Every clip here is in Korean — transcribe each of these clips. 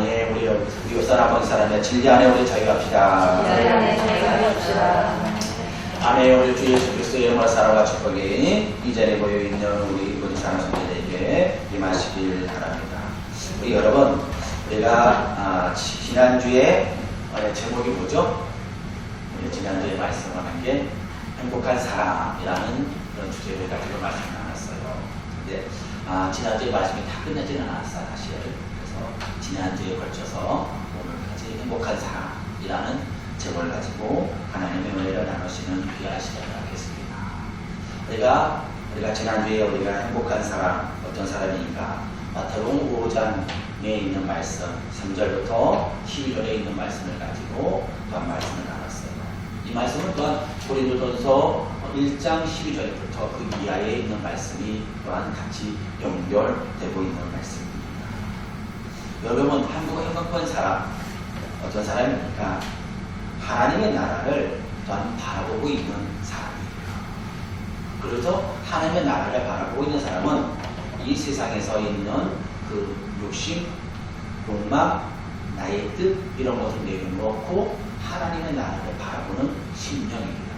아멘. 우리 옆사람 먼 사람의 진리 안에 우리 저희 갑시다. 진리 안에 저희 갑시다. 아멘. 우리 주 예수 그리스도의 이름으로 사랑과 축복이 이 자리에 모여있는 우리 모든 사랑 성도들에게 임하시길 바랍니다. 우리 여러분, 우리가 지난주에 제목이 뭐죠? 우리 지난주에 말씀한 게 행복한 사람이라는 그런 주제를 가지고 말씀을 나눴어요. 근데 지난주에 말씀이 다 끝나지는 않았어요, 사실. 그래서 지난주에 걸쳐서 오늘까지 행복한 사람이라는 제목을 가지고 하나님의 은혜를 나누시는 귀한 시간을 갖겠습니다. 우리가 지난주에 우리가 행복한 사람, 어떤 사람이니까 마태복음 5장에 있는 말씀, 3절부터 12절에 있는 말씀을 가지고 또한 말씀을 나눴어요. 이 말씀은 또한 고린도전서 1장 12절부터 그 이하에 있는 말씀이 또한 같이 연결되고 있는 말씀입니다. 여러분, 한국의 행복한 사람, 어떤 사람입니까? 하나님의 나라를 또한 바라보고 있는 사람이에요. 그래서 하나님의 나라를 바라보고 있는 사람은 이 세상에서 있는 그 욕심, 욕망, 나의 뜻 이런 것을 내려놓고 하나님의 나라를 바라보는 심령입니다.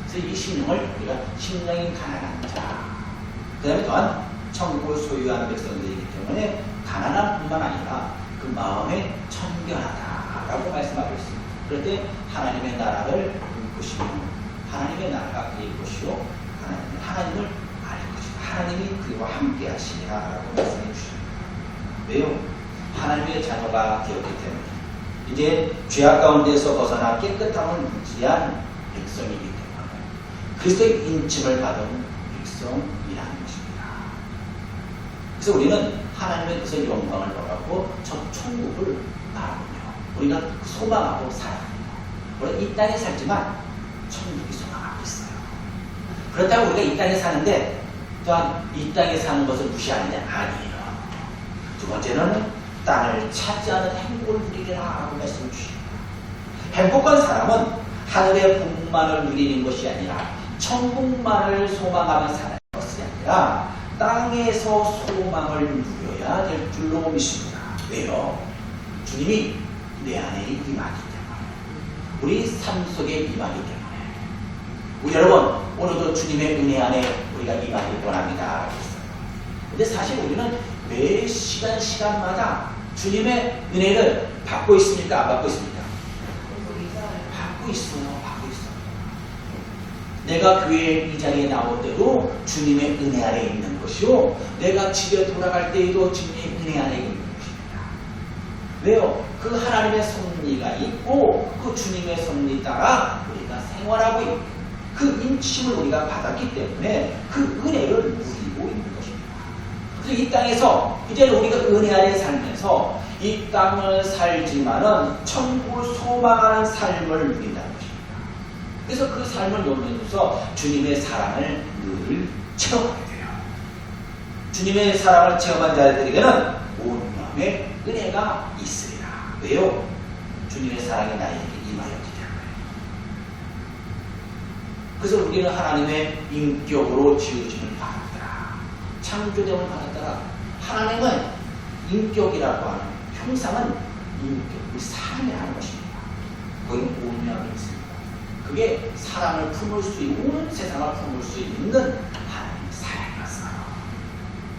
그래서 이 심령을 우리가 심령이 가난한 자, 그 다음에 또한 천국을 소유한 백성들이기 때문에 가난한 뿐만 아니라 그 마음에 청결하다라고 말씀하고 있습니다. 그럴 때 하나님의 나라를 보시면 하나님의 나라가 그의 것이요 하나님을 알 것이다. 하나님이 그와 함께 하시리라라고 말씀해 주십니다. 왜요? 하나님의 자녀가 되었기 때문에 이제 죄악 가운데서 벗어나 깨끗함을 유지한 백성이기 때문에 그리스도의 인침을 받은 백성이라는 것입니다. 그래서 우리는 하나님의 뜻의 영광을 바라고 저 천국을 바라보며 우리가 소망하고 살아갑니다. 우리가 이 땅에 살지만 천국이 소망하고 있어요. 그렇다고 우리가 이 땅에 사는데 또한 이 땅에 사는 것을 무시하느냐? 아니에요. 두 번째는 땅을 차지하는 행복을 누리리라 하고 말씀해 주십니다. 행복한 사람은 하늘의 복만을 누리는 것이 아니라 천국만을 소망하며 사는 것이 아니라 땅에서 소망을 누려야 될 줄로 믿습니다. 왜요? 주님이 내 안에 임하기 때문에 우리 삶 속에 임하기 때문에 우리 여러분 오늘도 주님의 은혜 안에 우리가 임하기 원합니다. 근데 사실 우리는 매 시간마다 주님의 은혜를 받고 있습니까? 안 받고 있습니까? 받고 있어요. 내가 교회 이 자리에 나올 때도 주님의 은혜 아래 있는 것이요. 내가 집에 돌아갈 때에도 주님의 은혜 아래 있는 것입니다. 왜요? 그 하나님의 섭리가 있고 그 주님의 섭리 따라 우리가 생활하고 있고 그 인침을 우리가 받았기 때문에 그 은혜를 누리고 있는 것입니다. 그래서 이 땅에서 이제는 우리가 은혜 아래 살면서 이 땅을 살지만은 천국을 소망하는 삶을 누린다는 것입니다. 그래서 그 삶을 누리면서 주님의 사랑을 늘 체험하게 돼요. 주님의 사랑을 체험한 자들에게는 온 마음의 은혜가 있으리라. 왜요? 주님의 사랑이 나에게 임하였기 때문에. 그래서 우리는 하나님의 인격으로 지으심을 받았더라. 창조됨을 받았더라. 하나님은 인격이라고 하는 형상은 인격의 사랑이라는 것입니다. 거기는 온유함이 있습니다. 그게 사랑을 품을 수 있고 온 세상을 품을 수 있는 하나님의 사랑이었어요.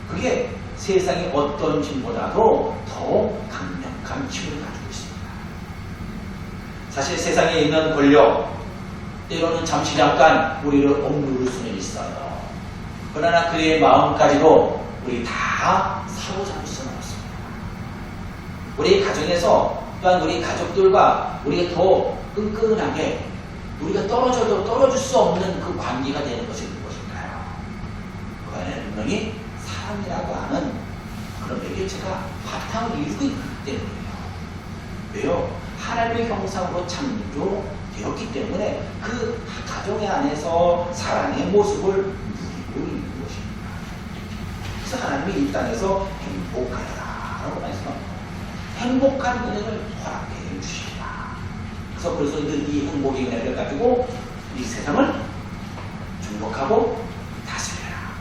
그게 세상의 어떤 힘보다도 더 강력한 힘을 가지고 있습니다. 사실 세상에 있는 권력 때로는 잠시 잠깐 우리를 억누를 수는 있어요. 그러나 그의 마음까지도 우리 다 사로잡을 수는 없습니다. 우리 가정에서 또한 우리 가족들과 우리가 더 끈끈하게 우리가 떨어져도 떨어질 수 없는 그 관계가 되는 것이 무엇일까요? 그 안에는 분명히 사랑이라고 하는 그런 매개체가 바탕을 이루고 있기 때문이에요. 왜요? 하나님의 형상으로 창조되었기 때문에 그 가정의 안에서 사랑의 모습을 누리고 있는 것입니다. 그래서 하나님이 이 땅에서 행복하라고 말씀합니다. 행복한 은혜를 허락해 주십니다. 그래서 이 행복의 은혜를 가지고 이 세상을 중복하고 다스려라.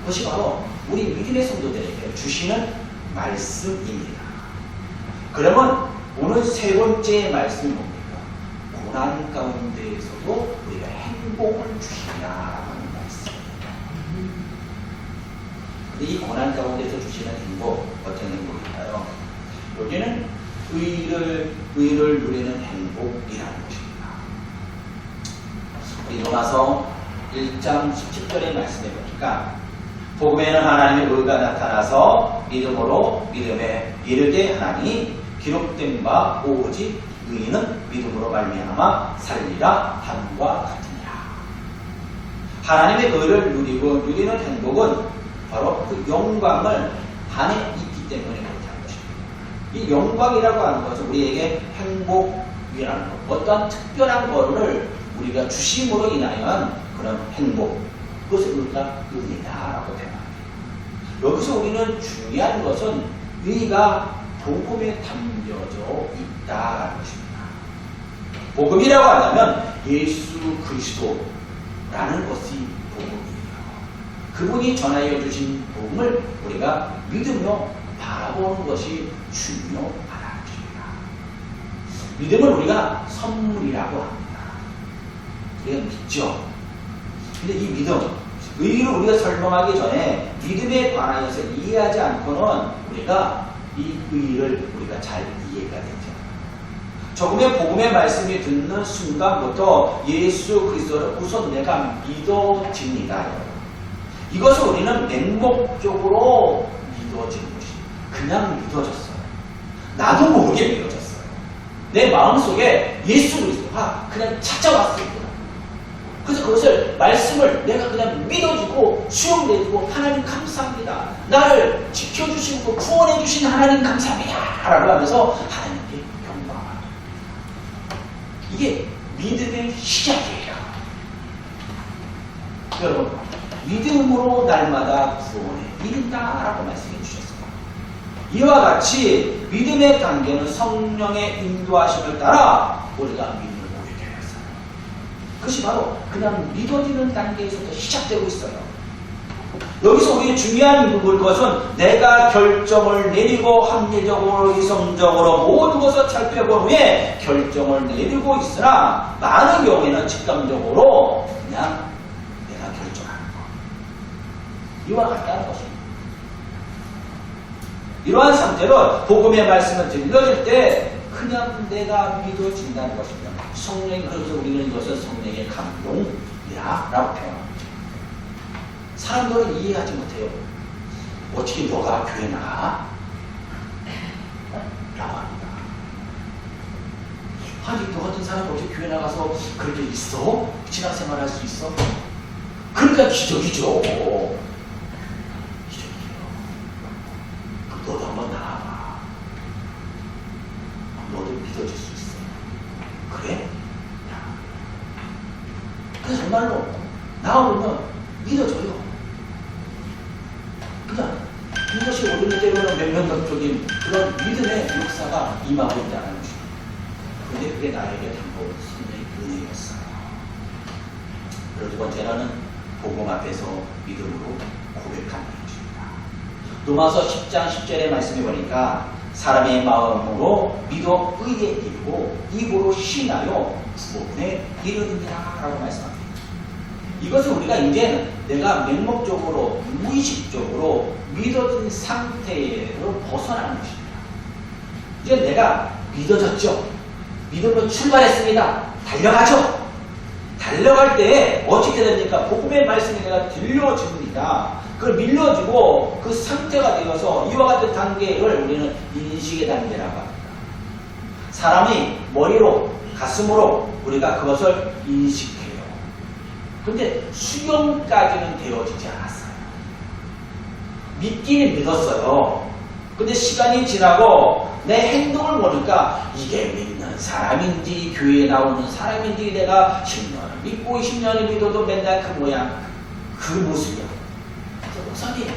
그것이 바로 우리 믿음의 성도들에게 주시는 말씀입니다. 그러면 오늘 세 번째 말씀이 뭡니까? 고난 가운데에서도 우리가 행복을 주시라는 말씀입니다. 근데 이 고난 가운데서 주시는 행복, 어떤 행복일까요? 여기는 의를 누리는 행복이라는 것입니다. 우리 로마서 1장 17절의 말씀에 보니까 복음에는 하나님의 의가 나타나서 믿음으로 믿음에 이르게 하나니 기록된 바 오직 의인은 믿음으로 말미암아 살리라 함과 같으니라. 하나님의 의를 누리는 행복은 바로 그 영광을 안에 있기 때문에 그렇게 하는 것입니다. 이 영광이라고 하는 것은 우리에게 행복이라는 것, 어떠한 특별한 것을 우리가 주심으로 인하여 그런 행복, 그것을 우리가 의이다라고 표현합니다. 여기서 우리는 중요한 것은 의가 복음에 담겨져 있다라는 것입니다. 복음이라고 하면 예수 그리스도라는 것이 복음이에요. 그분이 전하여 주신 복음을 우리가 믿으며 바라보는 것이 중요하다는 것입니다. 믿음을 우리가 선물이라고 합니다. 우리가 믿죠. 근데 이 믿음, 의를 우리가 설명하기 전에 믿음에 관하여서 이해하지 않고는 우리가 이 의를 우리가 잘 이해가 되죠. 조금의 복음의 말씀이 듣는 순간부터 예수 그리스도를 우선 내가 믿어집니다. 이것을 우리는 맹목적으로 믿어지는 것이 그냥 믿어졌어요. 나도 모르게 믿어졌어요. 내 마음속에 예수 그리스도가 그냥 찾아왔습니다. 그래서 그것을 말씀을 내가 그냥 믿어주고 수용내주고 하나님 감사합니다. 나를 지켜주시고 구원해주신 하나님 감사합니다. 라고 하면서 하나님께 영광합니다. 이게 믿음의 시작이에요. 여러분, 믿음으로 날마다 구원에 이른다라고 말씀해 주셨어요. 이와 같이 믿음의 단계는 성령의 인도하심을 따라 우리가 믿음을 보게 되었어요. 그것이 바로 그냥 믿어지는 단계에서부터 시작되고 있어요. 여기서 우리 중요한 것은 내가 결정을 내리고 합리적으로 이성적으로 모든 것을 살펴본 후에 결정을 내리고 있으나 많은 경우에는 직감적으로 그냥 내가 결정하는 것. 이와 같다는 것입니다. 이러한 상태로 복음의 말씀을 들려질 때 그냥 내가 믿어진다는 것입니다. 성령이, 그래서 우리는 이것을 성령의 감동이라고 표현합니다. 사람들은 이해하지 못해요. 어떻게 너가 교회 나가? 라고 합니다. 아니, 너 같은 사람이 어떻게 교회 나가서 그렇게 있어? 신앙생활 할 수 있어? 그러니까 기적이죠. 기적이에요. 너도 한번 나와봐. 너도 믿어질 수 있어. 그래? 그래서 정말로 나오면 믿어져요. 그러니까 이것이 우리는 때로는 맹명적인 그런 믿음의 역사가 임하고 있다는 것입니다. 그런데 그게 나에게 담보 성령의 은혜였어요. 그리고 두 번째는 복음 앞에서 믿음으로 고백하는 것입니다. 로마서 10장 10절의 말씀에 보니까 사람의 마음으로 믿어 의에 이르고 입으로 신하여 구원에 이르느니라 라고 말씀합니다. 이것을 우리가 이제 내가 맹목적으로 무의식적으로 믿어진 상태로 벗어나는 것입니다. 이제 내가 믿어졌죠. 믿음으로 출발했습니다. 달려가죠. 달려갈 때 어떻게 됩니까? 복음의 말씀이 내가 들려집니다. 그걸 밀려지고 그 상태가 되어서 이와 같은 단계를 우리는 인식의 단계라고 합니다. 사람이 머리로 가슴으로 우리가 그것을 인식해요. 근데 수용까지는 되어지지 않았어요. 믿기는 믿었어요. 근데 시간이 지나고 내 행동을 보니까 이게 믿는 사람인지 교회에 나오는 사람인지 내가 10년을 믿고 20년을 믿어도 맨날 그 모양 그 모습이야. 그래서 목사님,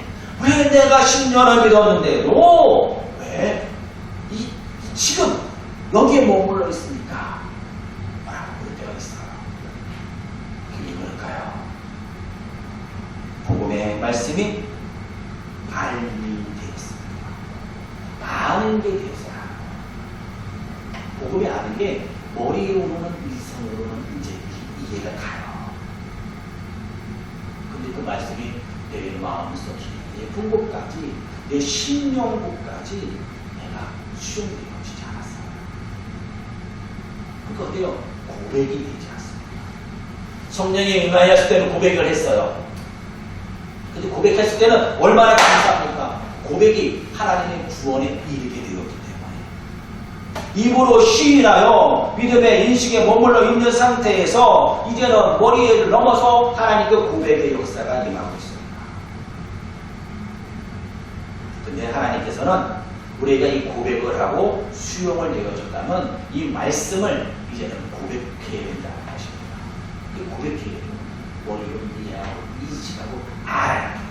왜 내가 10년을 믿었는데도 왜 지금 여기에 머물러 있습니까? 뭐라고 그럴 때가 있어요. 그게 뭘까요? 복음의 말씀이 발미되었습니다. 많은 게 되었어요. 된다는 게 머리로는 이성으로는 이제 이해가 가요. 근데 그 말씀이 내 마음속에 깊은 곳까지 내 심령곳까지 내가 수용되어지지 않았어요. 그러니까 어때요? 고백이 되지 않습니다. 성령이 임하였을 때는 고백을 했어요. 근데 고백했을 때는 얼마나 감사합니까? 고백이 하나님의 구원에 이르게 되었기 때문에 입으로 시인하여 믿음의 인식에 머물러 있는 상태에서 이제는 머리를 넘어서 하나님께 고백의 역사가 임하고 있습니다. 근데 하나님께서는 우리가 이 고백을 하고 수용을 내어줬다면 이 말씀을 이제는 고백해야 된다는 것입니다. 이 고백해야 돼요. 머리로 이해하고 인식하고 알아야 돼요.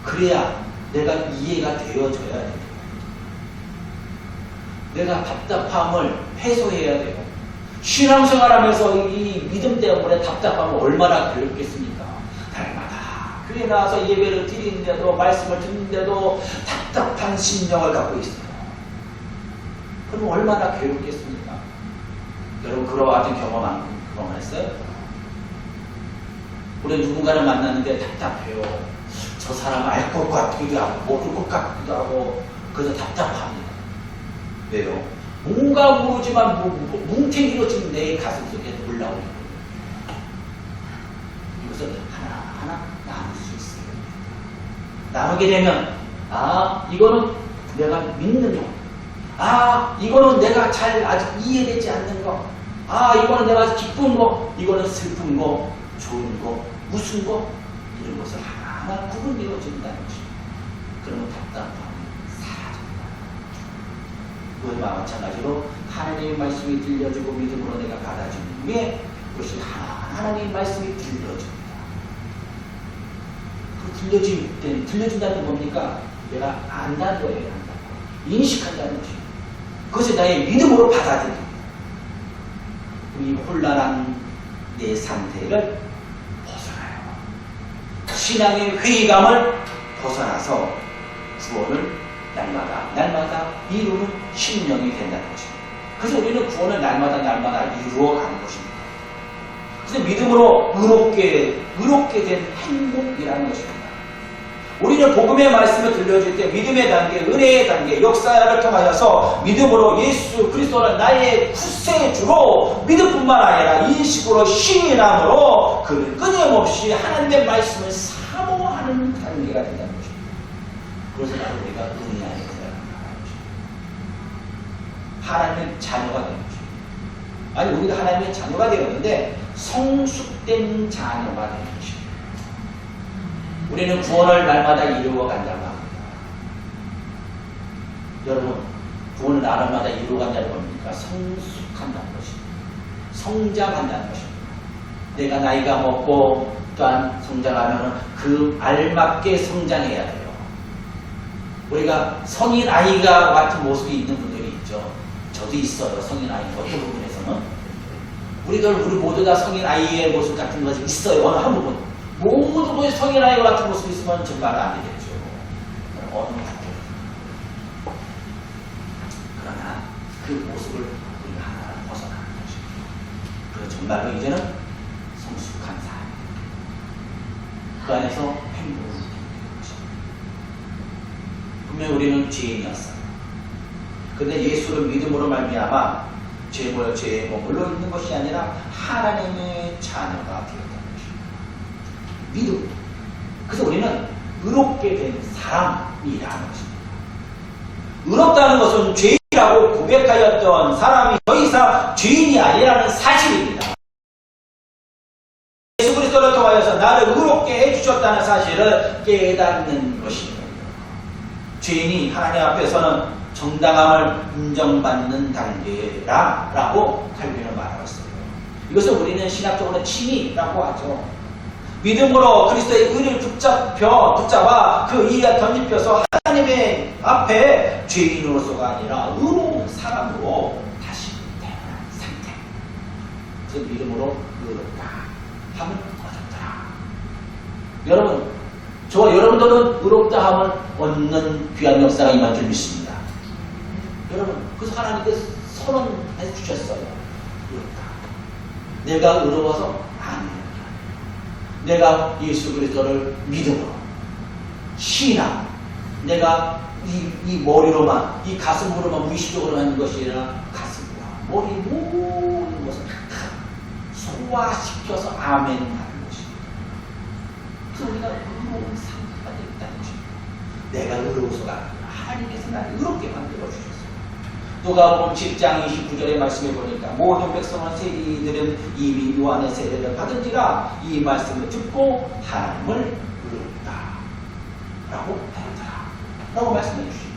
그래야 내가 이해가 되어져야 돼요. 내가 답답함을 해소해야 돼요. 신앙생활하면서 이 믿음 때문에 답답함을 얼마나 괴롭겠습니까? 날마다 교회 나와서 예배를 드리는데도 말씀을 듣는데도 답답한 심령을 갖고 있어요. 그럼 얼마나 괴롭겠습니까? 여러분 그런 같은 경험했어요? 우리 누군가를 만났는데 답답해요. 저 사람 알 것 같기도 하고 모를 것 같기도 하고 그래서 답답합니다. 왜요? 뭔가 모르지만 뭉탱이로 지금 내 가슴속에 올라오는 거예요. 이것을 하나하나 나눌 수 있어요. 나누게 되면 이거는 내가 믿는 거, 이거는 내가 잘 아직 이해되지 않는 거, 이거는 내가 기쁜 거, 이거는 슬픈 거, 좋은 거, 무슨 거, 이런 것을 하나하나 구분되어진다는 것입니다. 그러면 답답함이 사라집니다. 그와 마찬가지로 하나님의 말씀이 들려지고 믿음으로 내가 받아주는 후에 그것이 하나님의 말씀이 들려집니다. 그 들려진다는 건 뭡니까? 내가 안다는 거예요. 안다는 거. 인식한다는 것입니다. 그것을 나의 믿음으로 받아들입니다. 이 혼란한 내 상태를 벗어나요. 신앙의 회의감을 벗어나서 구원을 날마다 이루는 심령이 된다는 것입니다. 그래서 우리는 구원을 날마다 이루어가는 것입니다. 그래서 믿음으로 의롭게 된 행복이라는 것입니다. 우리는 복음의 말씀을 들려줄 때 믿음의 단계, 은혜의 단계, 역사를 통하여서 믿음으로 예수 그리스도는 나의 구세주로 믿음뿐만 아니라 인식으로 신인함으로 그를 끊임없이 하나님의 말씀을 사모하는 단계가 된다는 것입니다. 그래서 바로 우리가 은혜 안에 들어간다는 것입니다. 하나님의 자녀가 되는 것입니다. 아니 우리가 하나님의 자녀가 되었는데 성숙된 자녀가 되는 것입니다. 우리는 구원을 날마다 이루어간다고 합니다. 여러분, 구원을 날마다 이루어간다는 겁니까? 성숙한다는 것입니다. 성장한다는 것입니다. 내가 나이가 먹고 또한 성장하면 그 알맞게 성장해야 돼요. 우리가 성인 아이가 같은 모습이 있는 분들이 있죠. 저도 있어요. 성인 아이 어떤 부분에서는 우리 모두 다 성인 아이의 모습 같은 것이 있어요. 어느 한 부분. 모두 성인 아이 같은 모습이 있으면 정말 안 되겠죠. 어느 부분. 그러나 그 모습을 우리가 하나 벗어나는 것입니다. 그래서 정말로 이제는 성숙한 삶. 그 안에서 행복을 느끼는 것입니다. 분명히 우리는 죄인이었어요. 그런데 예수를 믿음으로 말미암아 죄에 머물러 있는 것이 아니라 하나님의 자녀가 되었다는 것입니다. 믿음. 그래서 우리는 의롭게 된 사람이라는 것입니다. 의롭다는 것은 죄인이라고 고백하였던 사람이 더 이상 죄인이 아니라는 사실입니다. 예수 그리스도를 통하여서 나를 의롭게 해주셨다는 사실을 깨닫는 것입니다. 죄인이 하나님 앞에서는 정당함을 인정받는 단계라고 칼빈은 말하고 있어요. 이것을 우리는 신학적으로 칭의라고 하죠. 믿음으로 그리스도의 의를 붙잡아 그 의에 덧입혀서 하나님의 앞에 죄인으로서가 아니라 의로운 사람으로 다시 태어난 상태. 그래서 믿음으로 의롭다 함을 얻었더라. 여러분, 저와 여러분들은 의롭다 함을 얻는 귀한 역사가 임한 줄 믿습니다. 여러분, 그래서 하나님께서 선언해 주셨어요. 의롭다. 내가 의로워서 아니야. 내가 예수 그리스도를 믿음으로 신앙, 내가 이 머리로만, 이 가슴으로만 무의식적으로 하는 것이 아니라 가슴과 머리 모든 것을 다 소화시켜서 아멘 하는 것입니다. 그래서 우리가 의로운 상태가 됐다는 것입니다. 내가 의로워서가 아니라 하나님께서 나를 의롭게 만들어 주셨어요. 누가복음 7장 29절의 말씀에 보니까 모든 백성은 세리들은 이미 요한의 세례를 받은지라 이 말씀을 듣고 하나님을 의롭다 라고 하더라 라고 말씀해 주십니다.